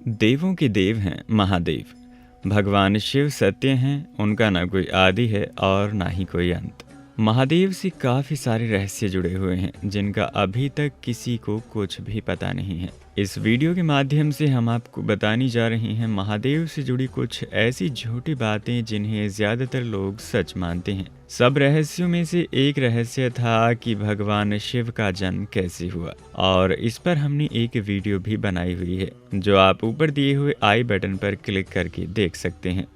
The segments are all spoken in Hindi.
देवों के देव हैं महादेव। भगवान शिव सत्य हैं, उनका ना कोई आदि है और ना ही कोई अंत। महादेव से काफ़ी सारे रहस्य जुड़े हुए हैं जिनका अभी तक किसी को कुछ भी पता नहीं है। इस वीडियो के माध्यम से हम आपको बताने जा रहे हैं महादेव से जुड़ी कुछ ऐसी झूठी बातें जिन्हें ज़्यादातर लोग सच मानते हैं। सब रहस्यों में से एक रहस्य था कि भगवान शिव का जन्म कैसे हुआ, और इस पर हमने एक वीडियो भी बनाई हुई है जो आप ऊपर दिए हुए आई बटन पर क्लिक करके देख सकते हैं।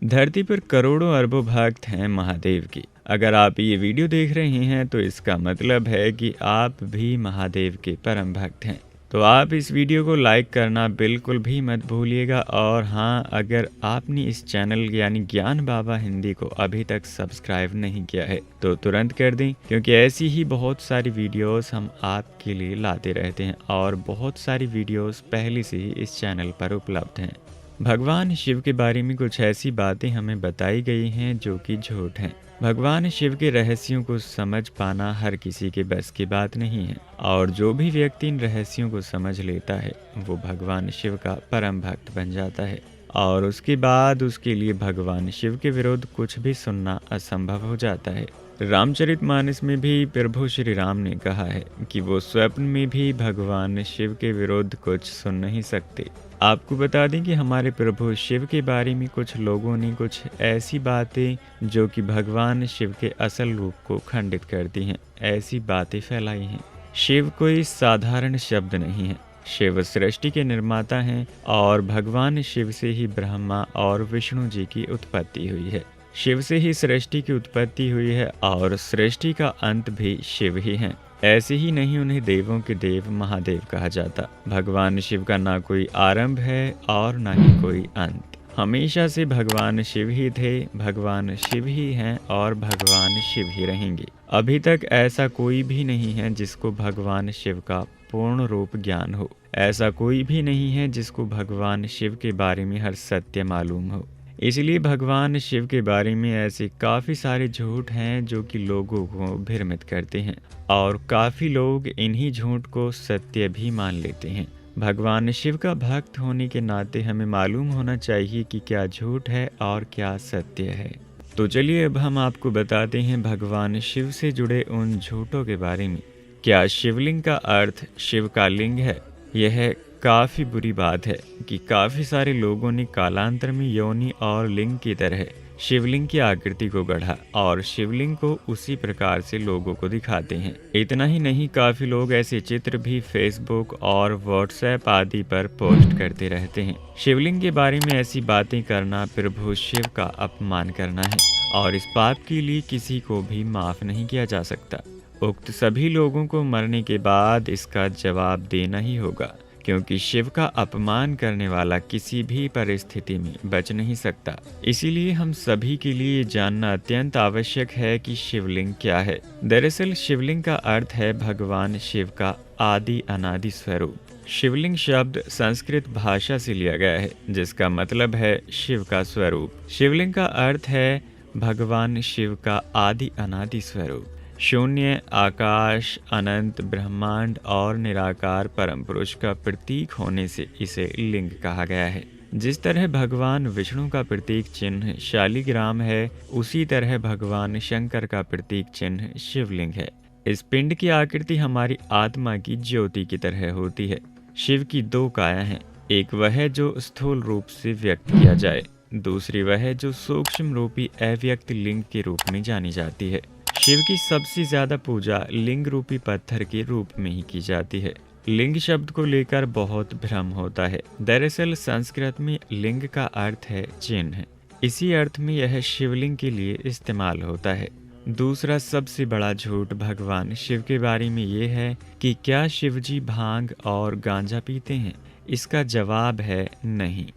धरती पर करोड़ों अरबों भक्त हैं महादेव के। अगर आप ये वीडियो देख रहे हैं तो इसका मतलब है कि आप भी महादेव के परम भक्त हैं। तो आप इस वीडियो को लाइक करना बिल्कुल भी मत भूलिएगा। और हाँ, अगर आपने इस चैनल यानी ज्ञान बाबा हिंदी को अभी तक सब्सक्राइब नहीं किया है तो तुरंत कर दें, क्योंकि ऐसी ही बहुत सारी वीडियोस हम आपके लिए लाते रहते हैं और बहुत सारी वीडियोस पहले से ही इस चैनल पर उपलब्ध हैं। भगवान शिव के बारे में कुछ ऐसी बातें हमें बताई गई हैं जो कि झूठ हैं। भगवान शिव के रहस्यों को समझ पाना हर किसी के बस की बात नहीं है, और जो भी व्यक्ति इन रहस्यों को समझ लेता है वो भगवान शिव का परम भक्त बन जाता है, और उसके बाद उसके लिए भगवान शिव के विरुद्ध कुछ भी सुनना असंभव हो जाता है। रामचरितमानस में भी प्रभु श्री राम ने कहा है कि वो स्वप्न में भी भगवान शिव के विरुद्ध कुछ सुन नहीं सकते। आपको बता दें कि हमारे प्रभु शिव के बारे में कुछ लोगों ने कुछ ऐसी बातें जो कि भगवान शिव के असल रूप को खंडित करती हैं, ऐसी बातें फैलाई हैं। शिव कोई साधारण शब्द नहीं है। शिव सृष्टि के निर्माता हैं और भगवान शिव से ही ब्रह्मा और विष्णु जी की उत्पत्ति हुई है। शिव से ही सृष्टि की उत्पत्ति हुई है और सृष्टि का अंत भी शिव ही हैं। ऐसे ही नहीं उन्हें देवों के देव महादेव कहा जाता। भगवान शिव का ना कोई आरंभ है और ना ही कोई अंत। हमेशा से भगवान शिव ही थे, भगवान शिव ही हैं और भगवान शिव ही रहेंगे। अभी तक ऐसा कोई भी नहीं है जिसको भगवान शिव का पूर्ण रूप ज्ञान हो। ऐसा कोई भी नहीं है जिसको भगवान शिव के बारे में हर सत्य मालूम हो। इसलिए भगवान शिव के बारे में ऐसे काफ़ी सारे झूठ हैं जो कि लोगों को भ्रमित करते हैं, और काफ़ी लोग इन्हीं झूठ को सत्य भी मान लेते हैं। भगवान शिव का भक्त होने के नाते हमें मालूम होना चाहिए कि क्या झूठ है और क्या सत्य है। तो चलिए अब हम आपको बताते हैं भगवान शिव से जुड़े उन झूठों के बारे में। क्या शिवलिंग का अर्थ शिव का लिंग है? यह काफ़ी बुरी बात है कि काफ़ी सारे लोगों ने कालांतर में योनि और लिंग की तरह शिवलिंग की आकृति को गढ़ा और शिवलिंग को उसी प्रकार से लोगों को दिखाते हैं। इतना ही नहीं, काफ़ी लोग ऐसे चित्र भी फेसबुक और व्हाट्सएप आदि पर पोस्ट करते रहते हैं। शिवलिंग के बारे में ऐसी बातें करना प्रभु शिव का अपमान करना है, और इस पाप के लिए किसी को भी माफ़ नहीं किया जा सकता। उक्त सभी लोगों को मरने के बाद इसका जवाब देना ही होगा, क्योंकि शिव का अपमान करने वाला किसी भी परिस्थिति में बच नहीं सकता। इसीलिए हम सभी के लिए जानना अत्यंत आवश्यक है कि शिवलिंग क्या है। दरअसल शिवलिंग का अर्थ है भगवान शिव का आदि अनादि स्वरूप। शिवलिंग शब्द संस्कृत भाषा से लिया गया है जिसका मतलब है शिव का स्वरूप। शिवलिंग का अर्थ है भगवान शिव का आदि अनादि स्वरूप। शून्य, आकाश, अनंत, ब्रह्मांड और निराकार परम पुरुष का प्रतीक होने से इसे लिंग कहा गया है। जिस तरह भगवान विष्णु का प्रतीक चिन्ह शालिग्राम है, उसी तरह भगवान शंकर का प्रतीक चिन्ह शिवलिंग है। इस पिंड की आकृति हमारी आत्मा की ज्योति की तरह होती है। शिव की दो काया हैं, एक वह है जो स्थूल रूप से व्यक्त किया जाए, दूसरी वह है जो सूक्ष्म रूपी अव्यक्त लिंग के रूप में जानी जाती है। शिव की सबसे ज्यादा पूजा लिंग रूपी पत्थर के रूप में ही की जाती है। लिंग शब्द को लेकर बहुत भ्रम होता है। दरअसल संस्कृत में लिंग का अर्थ है चिन्ह। इसी अर्थ में यह शिवलिंग के लिए इस्तेमाल होता है। दूसरा सबसे बड़ा झूठ भगवान शिव के बारे में ये है कि क्या शिवजी भांग और गांजा पीते हैं? इसका जवाब है नहीं।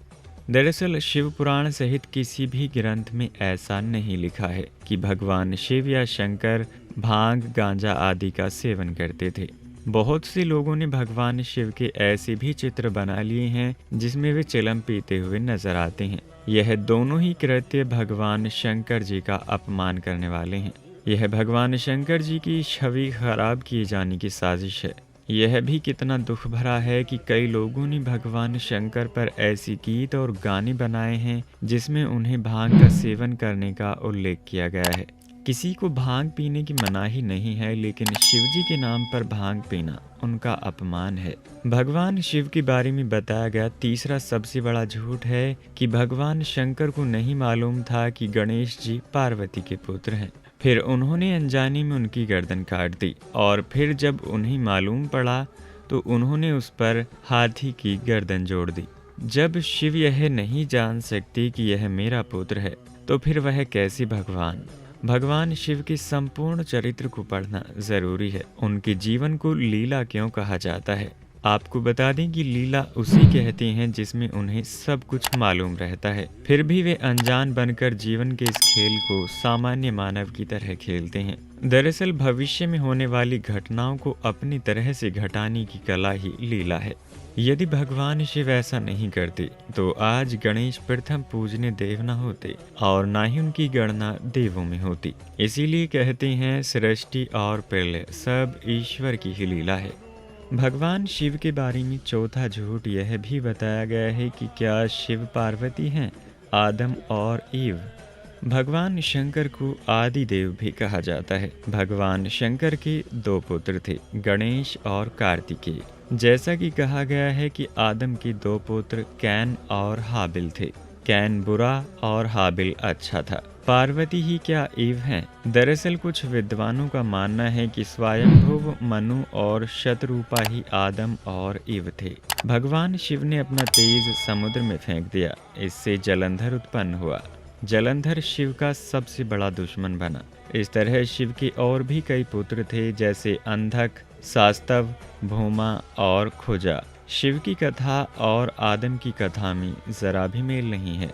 दरअसल शिव पुराण सहित किसी भी ग्रंथ में ऐसा नहीं लिखा है कि भगवान शिव या शंकर भांग, गांजा आदि का सेवन करते थे। बहुत से लोगों ने भगवान शिव के ऐसे भी चित्र बना लिए हैं जिसमें वे चिलम पीते हुए नजर आते हैं। यह दोनों ही कृत्य भगवान शंकर जी का अपमान करने वाले हैं। यह भगवान शंकर जी की छवि खराब किए जाने की साजिश है। यह भी कितना दुख भरा है कि कई लोगों ने भगवान शंकर पर ऐसी गीत और गाने बनाए हैं जिसमें उन्हें भांग का सेवन करने का उल्लेख किया गया है। किसी को भांग पीने की मनाही नहीं है, लेकिन शिवजी के नाम पर भांग पीना उनका अपमान है। भगवान शिव के बारे में बताया गया तीसरा सबसे बड़ा झूठ है कि भगवान शंकर को नहीं मालूम था कि गणेश जी पार्वती के पुत्र हैं। फिर उन्होंने अनजाने में उनकी गर्दन काट दी और फिर जब उन्हें मालूम पड़ा तो उन्होंने उस पर हाथी की गर्दन जोड़ दी। जब शिव यह नहीं जान सकते कि यह मेरा पुत्र है तो फिर वह कैसे भगवान शिव के संपूर्ण चरित्र को पढ़ना जरूरी है। उनके जीवन को लीला क्यों कहा जाता है? आपको बता दें कि लीला उसी कहते हैं जिसमें उन्हें सब कुछ मालूम रहता है, फिर भी वे अनजान बनकर जीवन के इस खेल को सामान्य मानव की तरह खेलते हैं। दरअसल भविष्य में होने वाली घटनाओं को अपनी तरह से घटाने की कला ही लीला है। यदि भगवान शिव ऐसा नहीं करते तो आज गणेश प्रथम पूजनीय देव न होते और ना ही उनकी गणना देवों में होती। इसीलिए कहते हैं सृष्टि और प्रलय सब ईश्वर की ही लीला है। भगवान शिव के बारे में चौथा झूठ यह भी बताया गया है कि क्या शिव पार्वती हैं, आदम और ईव। भगवान शंकर को आदि देव भी कहा जाता है। भगवान शंकर के दो पुत्र थे, गणेश और कार्तिकेय। जैसा कि कहा गया है कि आदम के दो पुत्र कैन और हाबिल थे। कैन बुरा और हाबिल अच्छा था। पार्वती ही क्या ईव हैं? दरअसल कुछ विद्वानों का मानना है कि स्वयंभुव मनु और शतरूपा ही आदम और ईव थे। भगवान शिव ने अपना तेज समुद्र में फेंक दिया, इससे जलंधर उत्पन्न हुआ। जलंधर शिव का सबसे बड़ा दुश्मन बना। इस तरह शिव के और भी कई पुत्र थे, जैसे अंधक, सास्तव, भूमा और खुजा। शिव की कथा और आदम की कथा में जरा भी मेल नहीं है।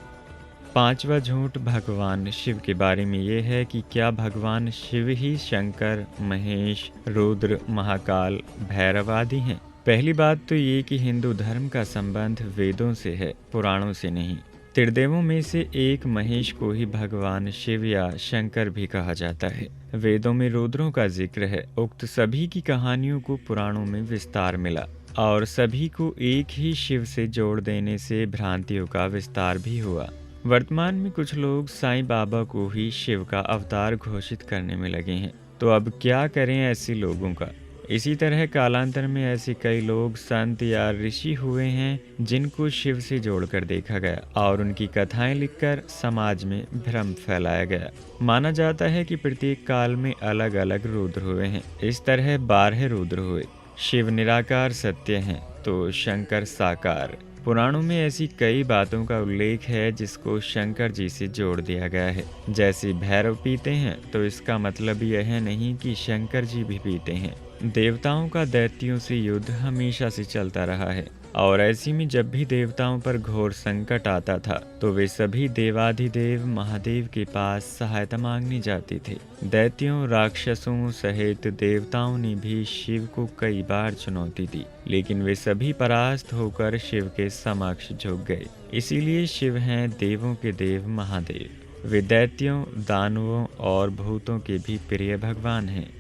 पांचवा झूठ भगवान शिव के बारे में ये है कि क्या भगवान शिव ही शंकर, महेश, रुद्र, महाकाल, भैरव आदि हैं? पहली बात तो ये कि हिंदू धर्म का संबंध वेदों से है, पुराणों से नहीं। त्रिदेवों में से एक महेश को ही भगवान शिव या शंकर भी कहा जाता है। वेदों में रुद्रों का जिक्र है। उक्त सभी की कहानियों को पुराणों में विस्तार मिला और सभी को एक ही शिव से जोड़ देने से भ्रांतियों का विस्तार भी हुआ। वर्तमान में कुछ लोग साईं बाबा को ही शिव का अवतार घोषित करने में लगे हैं, तो अब क्या करें ऐसे लोगों का? इसी तरह कालांतर में ऐसे कई लोग संत या ऋषि हुए हैं जिनको शिव से जोड़कर देखा गया और उनकी कथाएं लिखकर समाज में भ्रम फैलाया गया। माना जाता है कि प्रत्येक काल में अलग अलग रुद्र हुए हैं। इस तरह 12 रुद्र हुए। शिव निराकार सत्य हैं तो शंकर साकार। पुराणों में ऐसी कई बातों का उल्लेख है जिसको शंकर जी से जोड़ दिया गया है। जैसे भैरव पीते हैं तो इसका मतलब यह नहीं कि शंकर जी भी पीते हैं। देवताओं का दैत्यों से युद्ध हमेशा से चलता रहा है और ऐसी में जब भी देवताओं पर घोर संकट आता था तो वे सभी देवाधिदेव महादेव के पास सहायता मांगने जाते थे। दैत्यों, राक्षसों सहित देवताओं ने भी शिव को कई बार चुनौती दी, लेकिन वे सभी परास्त होकर शिव के समक्ष झुक गए। इसीलिए शिव हैं देवों के देव महादेव। वे दैत्यों, दानवों और भूतों के भी प्रिय भगवान हैं।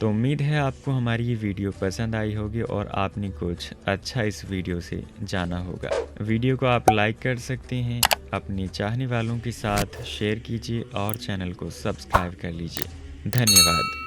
तो उम्मीद है आपको हमारी ये वीडियो पसंद आई होगी और आपने कुछ अच्छा इस वीडियो से जाना होगा। वीडियो को आप लाइक कर सकते हैं, अपने चाहने वालों के साथ शेयर कीजिए और चैनल को सब्सक्राइब कर लीजिए। धन्यवाद।